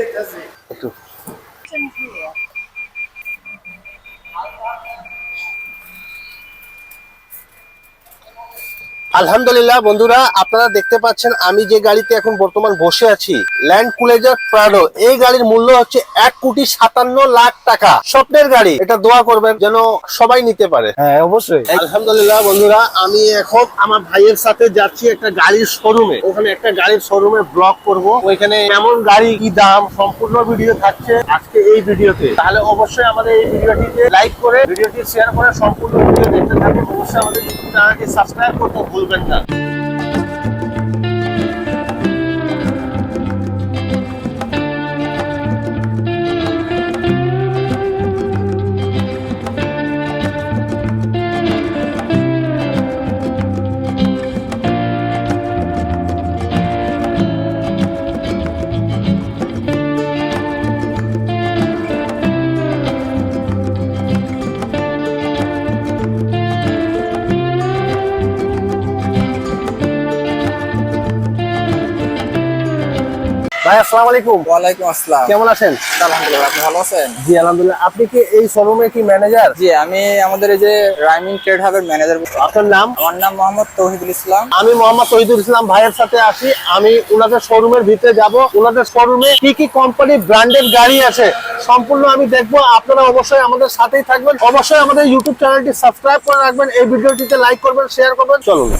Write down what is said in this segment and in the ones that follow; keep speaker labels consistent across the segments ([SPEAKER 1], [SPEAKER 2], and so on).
[SPEAKER 1] একটু আলহামদুলিল্লাহ বন্ধুরা, আপনারা দেখতে পাচ্ছেন আমি যে গাড়িতে এখন বর্তমান বসে আছি, ল্যান্ড ক্রুজার প্রাডো। এই গাড়ির মূল্য হচ্ছে 1,57,00,000 টাকা। স্বপ্নের গাড়ি, এটা দোয়া করবেন যেন সবাই নিতে পারে।
[SPEAKER 2] হ্যাঁ অবশ্যই।
[SPEAKER 1] আলহামদুলিল্লাহ বন্ধুরা, আমি এখন আমার ভাইয়ের সাথে যাচ্ছি একটা গাড়ির শোরুমে। ওখানে একটা গাড়ির শোরুমে ব্লগ করব। ওইখানে কেমন গাড়ি, কি দাম, সম্পূর্ণ ভিডিও থাকছে আজকে এই ভিডিওতে। তাহলে অবশ্যই আমাদের এই ভিডিওটিতে লাইক করে, ভিডিওটি শেয়ার করে সম্পূর্ণ ভিডিও দেখতে থাকুন। অবশ্যই আমাদের ইউটিউব চ্যানেলটি সাবস্ক্রাইব করতে ভুলবেন না। ভাই আসসালামু আলাইকুম।
[SPEAKER 2] ওয়ালাইকুম আসসালাম।
[SPEAKER 1] কেমন আছেন?
[SPEAKER 2] আলহামদুলিল্লাহ, আপনি ভালো আছেন?
[SPEAKER 1] জি আলহামদুলিল্লাহ। আপনি কি এই শোরুমে কি ম্যানেজার?
[SPEAKER 2] জি, আমি আমাদের এই যে রাইমিং ট্রেড হাবের ম্যানেজার।
[SPEAKER 1] আপনার নাম?
[SPEAKER 2] আমার নাম মোহাম্মদ তৌহিদুল ইসলাম।
[SPEAKER 1] আমি মোহাম্মদ তৌহিদুল ইসলাম ভাইয়ের সাথে আছি। আমি ওনাদের শোরুমের ভিতরে যাব। ওনাদের শোরুমে কি কি কোম্পানি ব্র্যান্ডেড গাড়ি আছে সম্পূর্ণ আমি দেখবো। আপনারা অবশ্যই আমাদের সাথেই থাকবেন। অবশ্যই আমাদের ইউটিউব চ্যানেলটি সাবস্ক্রাইব করে রাখবেন। এই ভিডিওটিতে লাইক করবেন, শেয়ার করবেন। চলুন।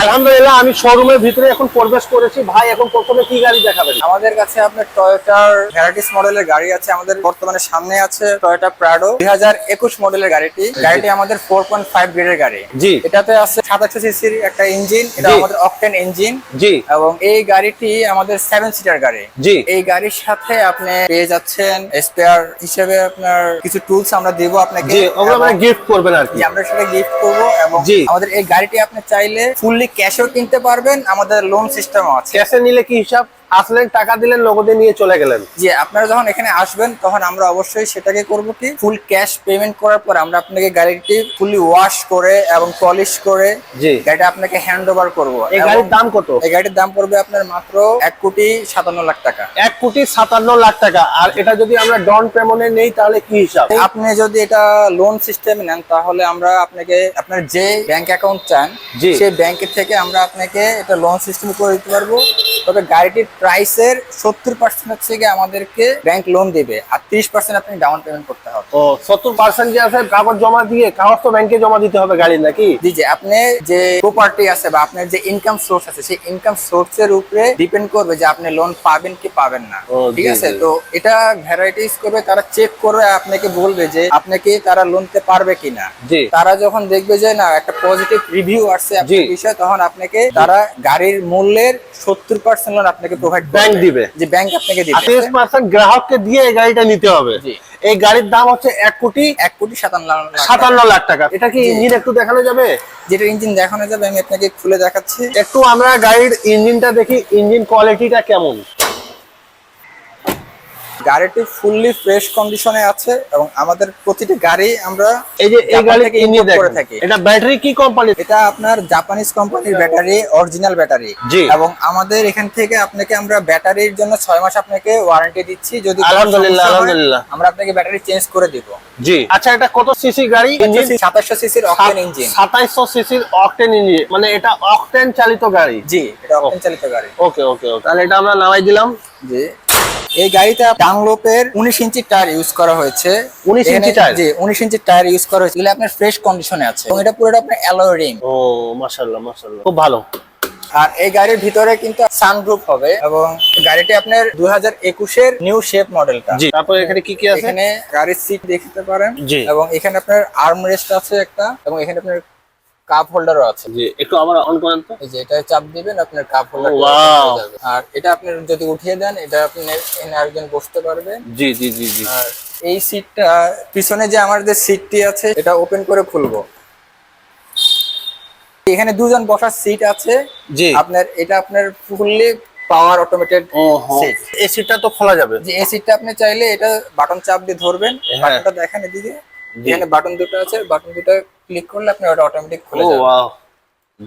[SPEAKER 1] আলহামদুলিল্লাহ, আমি শোরুমের ভিতরে এখন প্রবেশ করেছি। ভাই এখন প্রথমে কি গাড়ি দেখাবেন?
[SPEAKER 2] আমাদের কাছে আপনার টয়োটার ভ্যারাইটিস মডেলের গাড়ি আছে। আমাদের বর্তমানে সামনে আছে টয়োটা প্রাডো 2021 মডেলের গাড়িটি। গাড়িটি আমাদের 4.5 গ্রেডের গাড়ি।
[SPEAKER 1] জি।
[SPEAKER 2] এটাতে আছে 2700 সিসির একটা ইঞ্জিন। এটা আমাদের অকটেন ইঞ্জিন।
[SPEAKER 1] জি।
[SPEAKER 2] এবং এই গাড়িটি আমাদের 7 সিটার গাড়ি।
[SPEAKER 1] জি।
[SPEAKER 2] এই গাড়ির সাথে আপনি পেয়ে যাচ্ছেন স্পেয়ার হিসেবে আপনার কিছু টুলস আমরা দেব আপনাকে।
[SPEAKER 1] জি, ওগুলো আমরা গিফট করবেন আর কি।
[SPEAKER 2] আমরা সেটা গিফট করব। এবং
[SPEAKER 1] জি।
[SPEAKER 2] আমাদের এই গাড়িটি আপনি চাইলে ফুললি ক্যাশও কিনতে পারবেন। আমাদের লোন সিস্টেমও আছে।
[SPEAKER 1] ক্যাশে নিলে কি হিসাব? আসলেন, টাকা দিলেন, নগদে নিয়ে চলে গেলেন।
[SPEAKER 2] যে আপনারা যখন এখানে আসবেন তখন আমরা অবশ্যই সেটাকে করব কি ফুল ক্যাশ পেমেন্ট করার পর আমরা আপনাকে গাড়িটি ফুলি ওয়াশ করে এবং পলিশ করে
[SPEAKER 1] জি
[SPEAKER 2] গাড়িটা আপনাকে হ্যান্ড ওভার করবো।
[SPEAKER 1] এই গাড়ির দাম কত?
[SPEAKER 2] এই গাড়ির দাম পড়বে আপনার মাত্র 1,57,00,000 টাকা।
[SPEAKER 1] 1,57,00,000 টাকা। আর এটা যদি আমরা ডাউন পেমেন্টে নেই তাহলে কি হিসাব?
[SPEAKER 2] আপনি যদি এটা লোন সিস্টেমে নেন তাহলে আমরা আপনাকে আপনার যে ব্যাংক অ্যাকাউন্ট চান সেই ব্যাংকের থেকে আমরা আপনাকে এটা লোন সিস্টেম করে দিতে পারবো। তবে গাড়িটির প্রাইসের 70% হচ্ছে গিয়ে আমাদেরকে ব্যাংক লোন দিবে, আর 30% আপনি ডাউন পেমেন্ট করতে হবে।
[SPEAKER 1] ও 70% যে আছে কাগজ জমা দিয়ে, কাগজ তো ব্যাংকে জমা দিতে হবে গাড়ি নাকি?
[SPEAKER 2] জি জি, আপনি যে প্রপার্টি আছে বা আপনার যে ইনকাম সোর্স আছে সেই ইনকাম সোর্সের উপরে ডিপেন্ড করবে যে আপনি লোন পাবেন কি পাবেন না। ঠিক আছে, তো এটা ভ্যারাইটিস করবে, তারা চেক করে আপনাকে বলবে যে আপনাকে তারা লোনতে পারবে কিনা। তারা যখন দেখবে যে না একটা পজিটিভ রিভিউ আসছে আপনার বিষয়ে, তখন আপনাকে তারা গাড়ির মূল্যের 70% লোন আপনাকে প্রোভাইড
[SPEAKER 1] ব্যাংক দিবে।
[SPEAKER 2] যে ব্যাংক আপনাকে দিবে।
[SPEAKER 1] 30% গ্রাহককে দিয়ে এই গাড়িটা নিতে হবে। এই গাড়ির দাম হচ্ছে 1,57,00,000 টাকা। এটা কি ইঞ্জিন একটু দেখানো যাবে?
[SPEAKER 2] যেটা ইঞ্জিন দেখানো যাবে আমি আপনাকে খুলে দেখাচ্ছি।
[SPEAKER 1] একটু আমরা গাড়ির ইঞ্জিনটা দেখি, ইঞ্জিন কোয়ালিটিটা কেমন।
[SPEAKER 2] গাড়িটি ফুললি ফ্রেশ কন্ডিশনে আছে এবং আমাদের প্রতিটি গাড়ি আমরা
[SPEAKER 1] এই যে এই গাড়ি ইঞ্জিন
[SPEAKER 2] করে থাকি।
[SPEAKER 1] এটা ব্যাটারি কি কোম্পানি?
[SPEAKER 2] এটা আপনার জাপানিজ কোম্পানির ব্যাটারি, অরিজিনাল ব্যাটারি। এবং আমাদের এখান থেকে আপনাকে আমরা ব্যাটারির জন্য 6 মাস আপনাকে ওয়ারেন্টি দিচ্ছি। যদি
[SPEAKER 1] আলহামদুলিল্লাহ আলহামদুলিল্লাহ
[SPEAKER 2] আমরা আপনাকে ব্যাটারি চেঞ্জ করে দিব।
[SPEAKER 1] জি। আচ্ছা, এটা কত সিসি গাড়ি? ইঞ্জিন
[SPEAKER 2] 2700 সিসির অকটেন ইঞ্জিন।
[SPEAKER 1] 2700 সিসির অকটেন ইঞ্জিন, মানে এটা অকটেন চালিত গাড়ি।
[SPEAKER 2] জি, এটা অকটেন চালিত গাড়ি।
[SPEAKER 1] ওকে ওকে ওকে, তাহলে এটা আমরা নামাই দিলাম।
[SPEAKER 2] জি। এই গাড়িতে ডানলোপের 19 ইঞ্চি টায়ার ইউজ করা হয়েছে।
[SPEAKER 1] 19 ইঞ্চি টায়ার?
[SPEAKER 2] জি, 19 ইঞ্চি টায়ার ইউজ করা হয়েছে। এগুলো আপনার ফ্রেশ কন্ডিশনে আছে এবং এটা পুরোটা আপনার অ্যালয় রিং।
[SPEAKER 1] ও মাশাআল্লাহ মাশাআল্লাহ, খুব ভালো।
[SPEAKER 2] আর এই গাড়ির ভিতরে কিন্তু সানরুফ হবে এবং গাড়িটি আপনার 2021 এর নিউ শেপ মডেলটা।
[SPEAKER 1] জি। তারপর এখানে কি কি আছে?
[SPEAKER 2] এখানে গাড়ির সিট দেখতে পারেন।
[SPEAKER 1] জি।
[SPEAKER 2] এবং এখানে আপনার আর্ম রেস্ট আছে একটা, এবং এখানে আপনার কাপ হোল্ডারও আছে।
[SPEAKER 1] জি, একটু আবার অন করেন তো।
[SPEAKER 2] এই যে এটা চাপ দিবেন আপনার কাপ হোল্ডার
[SPEAKER 1] ওয়াও।
[SPEAKER 2] হয়ে যাবে। আর এটা আপনি যদি উঠিয়ে দেন এটা আপনি এখানে আরেকজন বসতে পারবেন।
[SPEAKER 1] জি জি জি জি।
[SPEAKER 2] আর এই সিটটা পিছনে যে আমার যে সিটটি আছে এটা ওপেন করে খুলবো। এখানে দুজন বসার সিট আছে।
[SPEAKER 1] জি।
[SPEAKER 2] আপনার এটা আপনার ফুললি পাওয়ার অটোমেটেড সিট।
[SPEAKER 1] এই সিটটা তো খোলা যাবে?
[SPEAKER 2] যে এই সিটটা আপনি চাইলে এটা বাটন চাপ দিয়ে ধরবেন, বাটনটা দেখেন এদিকে।
[SPEAKER 1] জি।
[SPEAKER 2] এখানে বাটন দুটো আছে, বাটন দুটো ক্লিক করলে আপনি ওটা অটোমেটিক খুলে
[SPEAKER 1] ও
[SPEAKER 2] যাবে।
[SPEAKER 1] ওয়াও,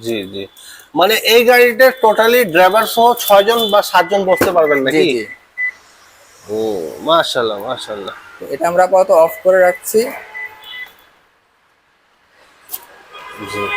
[SPEAKER 1] জি জি। মানে এই গাড়িতে টোটালি ড্রাইভার সহ 6 জন বা 7 জন বসতে পারবেন
[SPEAKER 2] জি
[SPEAKER 1] নাকি?
[SPEAKER 2] জি।
[SPEAKER 1] ও মাশাআল্লাহ মাশাআল্লাহ।
[SPEAKER 2] তো এটা আমরা আপাতত অফ করে রাখছি।
[SPEAKER 1] জি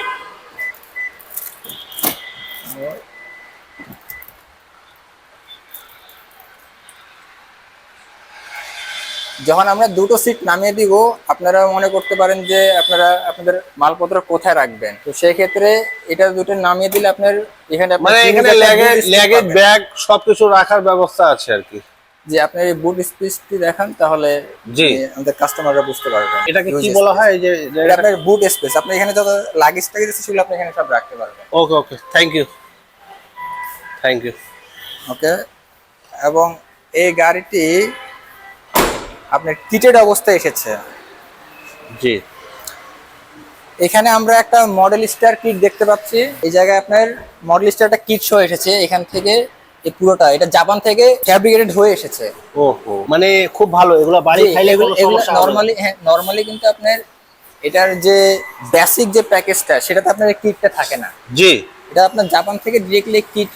[SPEAKER 2] যখন আমরা দুটো সিট নামিয়ে দিব, আপনারা মনে করতে পারেন যে আপনারা আপনাদের মালপত্র কোথায় রাখবেন, তো সেই ক্ষেত্রে এটা দুটো নামিয়ে দিলে আপনার এখানে আপনি
[SPEAKER 1] মানে এখানে
[SPEAKER 2] huge একটা
[SPEAKER 1] ল্যাগেজ
[SPEAKER 2] boot space
[SPEAKER 1] ল্যাগেজ
[SPEAKER 2] পাবেন।
[SPEAKER 1] ব্যাগ সবকিছু রাখার ব্যবস্থা আছে আর কি।
[SPEAKER 2] যে আপনি এই বুট স্পেসটি দেখান, তাহলে
[SPEAKER 1] জি।
[SPEAKER 2] আমাদের কাস্টমাররা বুঝতে পারবেন
[SPEAKER 1] এটাকে কি
[SPEAKER 2] Huge
[SPEAKER 1] বলা
[SPEAKER 2] space।
[SPEAKER 1] হয় এই যে
[SPEAKER 2] এটা আপনার বুট স্পেস, আপনি এখানে যত লাগেজ টাগেজ আছে সেগুলো আপনি এখানে সব রাখতে পারবেন।
[SPEAKER 1] ওকে ওকে, থ্যাংক ইউ থ্যাংক ইউ।
[SPEAKER 2] ওকে। এবং এই গাড়িটি আপনার কিটেড অবস্থায় এসেছে।
[SPEAKER 1] জি
[SPEAKER 2] এখানে আমরা একটা মডেল স্টার কিট দেখতে পাচ্ছি। এই জায়গায় আপনার মডেল স্টার একটা কিট শো এসেছে এখান থেকে। এই পুরোটা এটা জাপান থেকে ফ্যাব্রিকেটেড হয়ে এসেছে।
[SPEAKER 1] ওহো, মানে খুব ভালো, এগুলো বাড়ি খাইলে কোনো সমস্যা হবে না।
[SPEAKER 2] নরমালি, হ্যাঁ নরমালি কিন্তু আপনার এটার যে বেসিক যে প্যাকেজটা সেটাতে আপনার এই কিটটা থাকে না।
[SPEAKER 1] জি
[SPEAKER 2] এটা আপনার জাপান থেকে ডিরেক্টলি কিট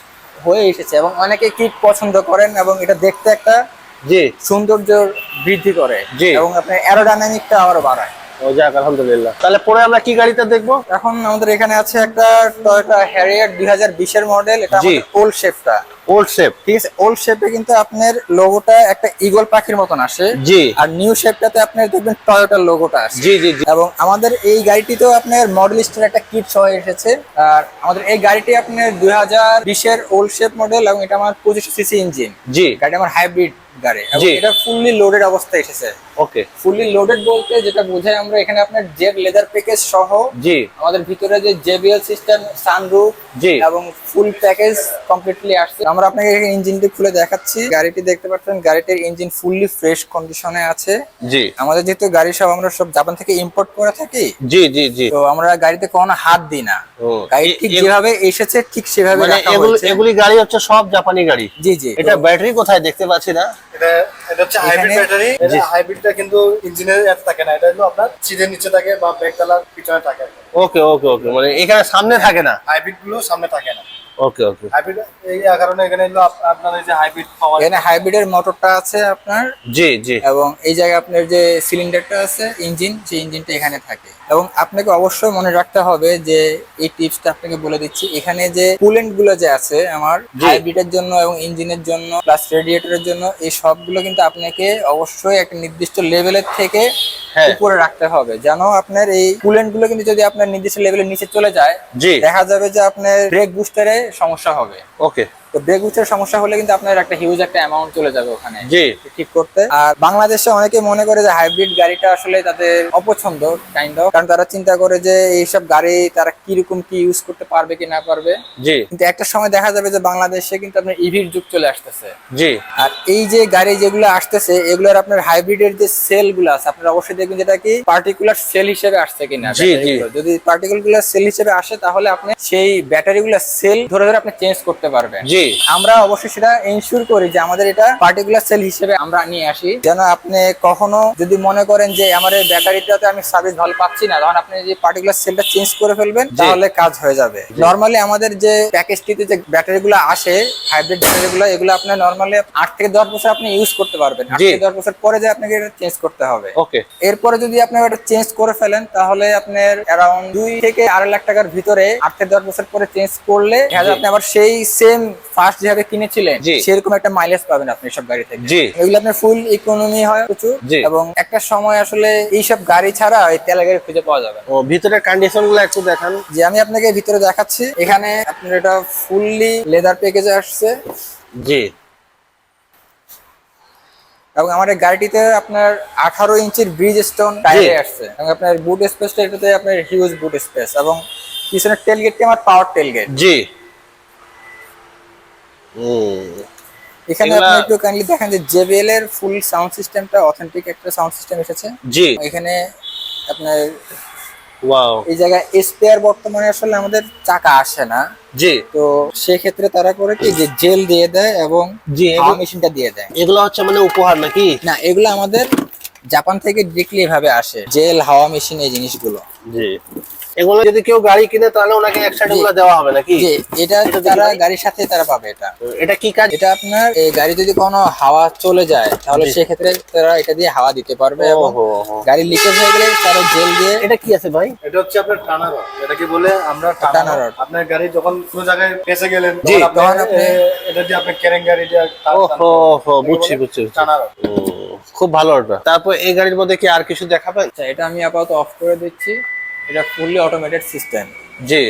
[SPEAKER 2] হয়ে এসেছে এবং অনেকে কিট পছন্দ করেন এবং এটা দেখতে একটা
[SPEAKER 1] জি
[SPEAKER 2] সৌন্দর্য বৃদ্ধি করে
[SPEAKER 1] জি।
[SPEAKER 2] এবং আপনার অ্যারোডাইনামিকটা আরো বাড়ায়।
[SPEAKER 1] ও যাক আলহামদুলিল্লাহ। তাহলে পরে আমরা কি গাড়িটা দেখবো?
[SPEAKER 2] এখন আমাদের এখানে আছে একটা টয়োটা হ্যারিয়ার 2020 এর মডেল। এটা
[SPEAKER 1] জি।
[SPEAKER 2] আমাদের ওল্ড শেপটা,
[SPEAKER 1] ওল্ড শেপ।
[SPEAKER 2] ঠিক আছে। ওল্ড শেপে কিন্তু আপনার লোগোটা একটা ঈগল পাখির মতন আসে।
[SPEAKER 1] জি
[SPEAKER 2] আর নিউ শেপটাতে আপনার দেখবেন টয়োটার লোগোটা আসে।
[SPEAKER 1] জি জি জি।
[SPEAKER 2] এবং আমাদের এই গাড়িটিতেও আপনার মডেল স্টার একটা কিট সহ এসেছে। আর আমাদের এই গাড়িটি আপনার 2020 এর ওল্ড শেপ মডেল এবং এটা আমার 2500 সিসি ইঞ্জিন।
[SPEAKER 1] জি
[SPEAKER 2] গাড়ি আমার হাইব্রিড গাড়ি এবং
[SPEAKER 1] জি।
[SPEAKER 2] এটা ফুললি লোডেড অবস্থায় এসেছে।
[SPEAKER 1] ওকে।
[SPEAKER 2] ফুললি লোডেড বলতে যেটা বোঝাই আমরা, এখানে আপনার জেড লেদার প্যাকেজ সহ
[SPEAKER 1] জি
[SPEAKER 2] আমাদের ভিতরে যে জেবিএল সিস্টেম, সানরুফ
[SPEAKER 1] জি
[SPEAKER 2] এবং ফুল প্যাকেজ কমপ্লিটলি আসছে। আমরা আপনাকে ইঞ্জিনটি খুলে দেখাচ্ছি। গাড়িটি দেখতে পাচ্ছেন, গাড়িটির ইঞ্জিন ফুললি ফ্রেশ কন্ডিশনে আছে।
[SPEAKER 1] জি
[SPEAKER 2] আমাদের যেহেতু গাড়ি সব আমরা সব জাপান থেকে ইম্পোর্ট করে থাকি,
[SPEAKER 1] জি জি জি।
[SPEAKER 2] তো আমরা গাড়িতে কখনো হাত দিই না।
[SPEAKER 1] ও,
[SPEAKER 2] গাড়ি ঠিক যেভাবে এসেছে ঠিক সেভাবে
[SPEAKER 1] মানে
[SPEAKER 2] রাখা
[SPEAKER 1] এগুলি
[SPEAKER 2] হয়েছে।
[SPEAKER 1] এগুলি গাড়ি হচ্ছে সব জাপানি গাড়ি।
[SPEAKER 2] জি জি।
[SPEAKER 1] এটা ব্যাটারি কোথায় দেখতে পাচ্ছি না?
[SPEAKER 3] এটা এটা হচ্ছে হাইব্রিড
[SPEAKER 2] এখানে-
[SPEAKER 3] ব্যাটারি। এটা হাইব্রিডটা কিন্তু ইঞ্জিনের এত থাকে না, এটা হলো আপনার সিটের নিচে থাকে বা ব্যাক ডালার পিছনে থাকে।
[SPEAKER 1] ওকে ওকে ওকে, মানে এখানে সামনে থাকে না।
[SPEAKER 3] হাইব্রিড গুলো সামনে থাকে না।
[SPEAKER 1] ওকে ওকে।
[SPEAKER 3] হাইব্রিড এই কারণে এখানে হলো আপনার এই যে হাইব্রিড পাওয়ার।
[SPEAKER 2] এখানে হাইব্রিডের মোটরটা আছে আপনার,
[SPEAKER 1] জি জি
[SPEAKER 2] এবং এই জায়গায় আপনার যে সিলিন্ডারটা আছে ইঞ্জিন, সেই ইঞ্জিনটা এখানে থাকে। এবং আপনাকে অবশ্যই মনে রাখতে হবে যে এই টিপসটা আপনাকে বলে দিচ্ছি, এখানে যে কুলেন্ট গুলো যে আছে আমার
[SPEAKER 1] জি।
[SPEAKER 2] হাইব্রিডের জন্য এবং ইঞ্জিনের জন্য প্লাস রেডিয়েটরের জন্য, এই সবগুলো কিন্তু আপনাকে অবশ্যই একটা নির্দিষ্ট লেভেলের থেকে
[SPEAKER 1] হ্যাঁ।
[SPEAKER 2] উপরে রাখতে হবে, যেন আপনার এই কুলেন্ট গুলো কিন্তু যদি আপনার নির্দিষ্ট লেভেলের নিচে চলে যায়,
[SPEAKER 1] জি।
[SPEAKER 2] দেখা যাবে যে আপনার ব্রেক বুস্টারে সমস্যা হবে।
[SPEAKER 1] ওকে।
[SPEAKER 2] তো ব্রেক বুস্টারের সমস্যা হলে কিন্তু আপনার একটা হিউজ একটা অ্যামাউন্ট চলে যাবে ওখানে
[SPEAKER 1] জি
[SPEAKER 2] ঠিক করতে। আর বাংলাদেশে অনেকে মনে করে যে হাইব্রিড গাড়িটা আসলে তাদের অপছন্দ কাইন্ড অফ, কারণ তারা চিন্তা করে যে এইসব গাড়ি তারা কিরকম কি ইউজ করতে পারবে কি না পারবে।
[SPEAKER 1] জি
[SPEAKER 2] কিন্তু একটা সময় দেখা যাবে যে বাংলাদেশে কিন্তু আপনার ইভির যুগ চলে আসতেছে।
[SPEAKER 1] জি
[SPEAKER 2] আর এই যে গাড়ি যেগুলো আসতেছে এগুলোর আপনার হাইব্রিডের যে সেল গুলো আছে, আপনারা অবশ্যই দেখবেন যেটা কি পার্টিকুলার সেল হিসেবে আসছে কিনা।
[SPEAKER 1] জি, জি।
[SPEAKER 2] যদি পার্টিকুলার সেল হিসেবে আসে তাহলে আপনি সেই ব্যাটারিগুলো সেল ধরে ধরে আপনি চেঞ্জ করতে পারবেন।
[SPEAKER 1] জি
[SPEAKER 2] আমরা অবশ্যই সেটা এনশিওর করি যে আমাদের এটা পার্টিকুলার সেল হিসেবে আমরা নিয়ে আসি, যেন আপনি কখনো যদি মনে করেন যে আমার এই ব্যাটারিটাতে আমি সার্ভিস ভালো পাচ্ছি না, তখন আপনি যে পার্টিকুলার সেলটা চেঞ্জ করে ফেলবেন, তাহলে কাজ হয়ে যাবে। নরমালি আমাদের যে প্যাকেজটিতে যে ব্যাটারিগুলো আসে, হাইব্রিড ব্যাটারিগুলো, এগুলো আপনার নরমালি 8 থেকে 10 বছর আপনি ইউজ করতে পারবেন। 8
[SPEAKER 1] জি।
[SPEAKER 2] থেকে 10 বছর পরে যে আপনাকে এটা চেঞ্জ করতে হবে।
[SPEAKER 1] ওকে।
[SPEAKER 2] এরপরে যদি আপনি এটা চেঞ্জ করে ফেলেন, তাহলে আপনার অ্যারাউন্ড 2 থেকে 2.5 লাখ টাকার ভিতরে 8 থেকে 10 বছর পরে চেঞ্জ করলে দেখা যাবে আপনি আবার সেই সেম ফার্স্ট যেভাবে কিনেছিলেন
[SPEAKER 1] জি।
[SPEAKER 2] সেরকম একটা মাইলেজ পাবেন আপনি সব গাড়ি থেকে।
[SPEAKER 1] জি।
[SPEAKER 2] এগুলো আপনার ফুল ইকোনমি হয় প্রচুর।
[SPEAKER 1] জি।
[SPEAKER 2] এবং একটা সময় আসলে এইসব গাড়ি ছাড়া ওই তেলের গাড়ি খুঁজে পাওয়া যাবে না।
[SPEAKER 1] ও, ভিতরের কন্ডিশন গুলো একটু দেখান।
[SPEAKER 2] যে আমি আপনাকে ভিতরে দেখাচ্ছি, এখানে আপনার এটা ফুললি লেদার প্যাকেজে আসছে
[SPEAKER 1] জি
[SPEAKER 2] এবং আমার এই গাড়িটিতে আপনার 18 ইঞ্চির ব্রিজ স্টোন টায়ারে আসছে এবং আপনার বুট স্পেসটা এটাতে আপনার হিউজ বুট স্পেস এবং পিছনের টেল গেটটি আমার পাওয়ার টেল গেট।
[SPEAKER 1] জি।
[SPEAKER 2] এখানে
[SPEAKER 1] এগুলা-
[SPEAKER 2] আপনি একটু কাইন্ডলি দেখেন যে JBL এর ফুল সাউন্ড সিস্টেমটা অথেন্টিক একটা সাউন্ড সিস্টেম এসেছে।
[SPEAKER 1] জি
[SPEAKER 2] এখানে আপনার
[SPEAKER 1] ওয়াও।
[SPEAKER 2] এই জায়গায় স্পেয়ার বর্তমানে আসলে আমাদের চাকা আসে না,
[SPEAKER 1] জি
[SPEAKER 2] তো সেক্ষেত্রে তারা করে কি যে জেল দিয়ে দেয় এবং
[SPEAKER 1] জি,
[SPEAKER 2] হাওয়া মেশিনটা দিয়ে দেয়।
[SPEAKER 1] এগুলো হচ্ছে মানে উপহার নাকি?
[SPEAKER 2] না, এগুলো আমাদের জাপান থেকে ডিরেক্টলি এভাবে আসে, জেল হাওয়া মেশিন এই জিনিসগুলো।
[SPEAKER 1] জি, এগুলো যদি কেউ গাড়ি কিনে তাহলে ওনাকে একসাথে
[SPEAKER 2] জি।
[SPEAKER 1] এগুলো দেওয়া হবে নাকি?
[SPEAKER 2] যে এটা তারা গাড়ির সাথে তারা পাবে এটা।
[SPEAKER 1] এটা কি কাজ?
[SPEAKER 2] এটা আপনার এই গাড়ি যদি কোনো হাওয়া চলে যায় তাহলে
[SPEAKER 1] জি।
[SPEAKER 2] সেক্ষেত্রে তারা এটা দিয়ে হাওয়া দিতে পারবে, এবং
[SPEAKER 1] ওহো, ওহো।
[SPEAKER 2] গাড়ি লিকেজ হয়ে গেলে তারা জেল দিয়ে।
[SPEAKER 1] এটা কি আছে ভাই?
[SPEAKER 3] এটা হচ্ছে আপনার টানা রড, এটাকে বলে আমরা
[SPEAKER 2] টানা
[SPEAKER 3] টানা
[SPEAKER 2] রড।
[SPEAKER 3] রড। আপনার গাড়ি যখন কোনো জায়গায় ফেসে গেলেন
[SPEAKER 1] জি,
[SPEAKER 3] তখন
[SPEAKER 2] তখন
[SPEAKER 3] আপনি এটা দিয়ে আপনি কেরেন গাড়ি দিয়ে
[SPEAKER 1] ওহো হো, বুঝছি বুঝছি বুঝছি।
[SPEAKER 3] টানা রড।
[SPEAKER 1] খুব ভালো ওটা। তারপর এই গাড়ির মধ্যে কি আর কিছু দেখাবেন?
[SPEAKER 2] আচ্ছা, এটা আমি আপাতত অফ করে দিচ্ছি। এটা ফুললি অটোমেটেড সিস্টেম।
[SPEAKER 1] জি।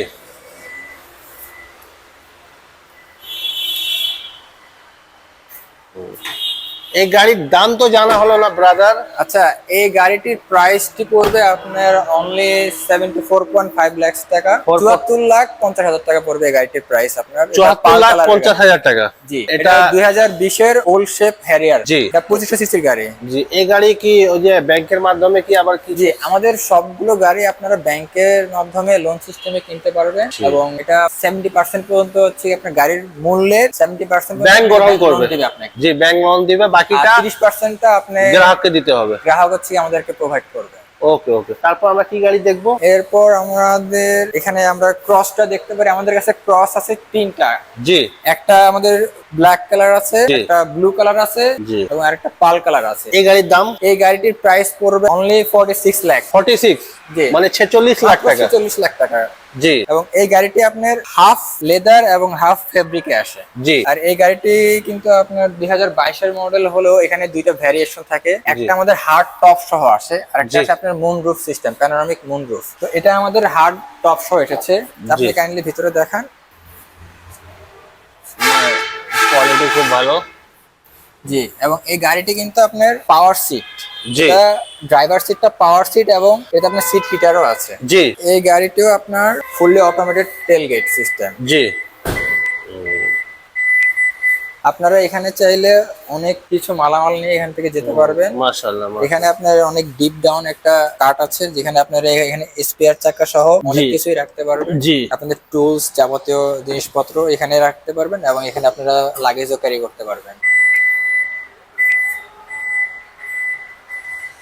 [SPEAKER 1] এই গাড়ির দাম তো জানা হলো না ব্রাদার।
[SPEAKER 2] আচ্ছা, এই গাড়িটির প্রাইসটি পড়বে আপনার অনলি 74.5 লাখ টাকা। 74,50,000 টাকা পড়বে এই গাড়িটির প্রাইস আপনার। এটা পাল কালারের গাড়ি।
[SPEAKER 1] 74,50,000 টাকা।
[SPEAKER 2] জি,
[SPEAKER 1] এটা
[SPEAKER 2] এটা 2020 এর ওল্ড শেপ হ্যারিয়ার।
[SPEAKER 1] জি।
[SPEAKER 2] এটা 2500 সিসির গাড়ি।
[SPEAKER 1] জি, এই গাড়ি কি ওই যে ব্যাংকের মাধ্যমে কি আবার কি?
[SPEAKER 2] জি, আমাদের সবগুলো গাড়ি আপনারা ব্যাংকের মাধ্যমে লোন সিস্টেমে কিনতে পারবেন,
[SPEAKER 1] জি।
[SPEAKER 2] এবং এটা 70% পর্যন্ত হচ্ছে আপনার গাড়ির মূল্যের 70%
[SPEAKER 1] ব্যাংক গ্রহণ করবে।
[SPEAKER 2] দিবে আপনাকে।
[SPEAKER 1] জি, ব্যাংক লোন দিবে, বাকিটা
[SPEAKER 2] 30%টা আপনি
[SPEAKER 1] গ্রাহককে দিতে হবে।
[SPEAKER 2] গ্রাহক হচ্ছে আমাদেরকে প্রোভাইড করবে।
[SPEAKER 1] ওকে ওকে। তারপর আমরা কি গাড়ি দেখবো?
[SPEAKER 2] এরপর আমাদের এখানে আমরা ক্রসটা দেখতে পারি। আমাদের কাছে ক্রস আছে তিনটা।
[SPEAKER 1] জি
[SPEAKER 2] একটা আমাদের ব্ল্যাক কালার আছে,
[SPEAKER 1] জি।
[SPEAKER 2] একটা ব্লু কালার আছে,
[SPEAKER 1] জি।
[SPEAKER 2] এবং আরেকটা পাল কালার আছে।
[SPEAKER 1] এই গাড়ির দাম
[SPEAKER 2] এই গাড়িটির প্রাইস পড়বে অনলি 46 লাখ।
[SPEAKER 1] 46,
[SPEAKER 2] জি।
[SPEAKER 1] মানে 46 লাখ টাকা।
[SPEAKER 2] 46 লাখ টাকা।
[SPEAKER 1] জি
[SPEAKER 2] এবং এই গাড়িটি আপনার হাফ লেদার এবং হাফ ফেব্রিকে আসে।
[SPEAKER 1] জি
[SPEAKER 2] আর এই গাড়িটি কিন্তু আপনার 2022 এর মডেল হলেও এখানে দুইটা ভ্যারিয়েশন থাকে। একটা আমাদের হার্ড টপ সহ আসে, আর একটা
[SPEAKER 1] জি।
[SPEAKER 2] আছে আপনার moon roof system, panoramic moon roof. তো এটা আমাদের হার্ড টপ সহ এসেছে। আপনি
[SPEAKER 1] জি।
[SPEAKER 2] কাইন্ডলি ভিতরে দেখান।
[SPEAKER 1] কোয়ালিটি খুব ভালো।
[SPEAKER 2] জি, এবং এই গাড়িটি কিন্তু আপনার পাওয়ার সিট।
[SPEAKER 1] জি।
[SPEAKER 2] এটা ড্রাইভার সিটটা পাওয়ার সিট, এবং এটা আপনার সিট হিটারও আছে।
[SPEAKER 1] জি
[SPEAKER 2] এই গাড়িটিও আপনার ফুললি অটোমেটেড টেলগেট সিস্টেম।
[SPEAKER 1] জি
[SPEAKER 2] আপনারা এখানে চাইলে অনেক কিছু মালামাল নিয়ে এখান থেকে যেতে পারবেন।
[SPEAKER 1] মাশাআল্লাহ।
[SPEAKER 2] এখানে আপনার অনেক ডিপ ডাউন একটা কাট আছে, যেখানে আপনারা এখানে স্পেয়ার চাকা সহ অনেক
[SPEAKER 1] জি।
[SPEAKER 2] কিছুই রাখতে পারবেন।
[SPEAKER 1] জি।
[SPEAKER 2] আপনাদের টুলস যাবতীয় জিনিসপত্র এখানে রাখতে পারবেন, এবং এখানে আপনারা লাগেজও ক্যারি করতে পারবেন।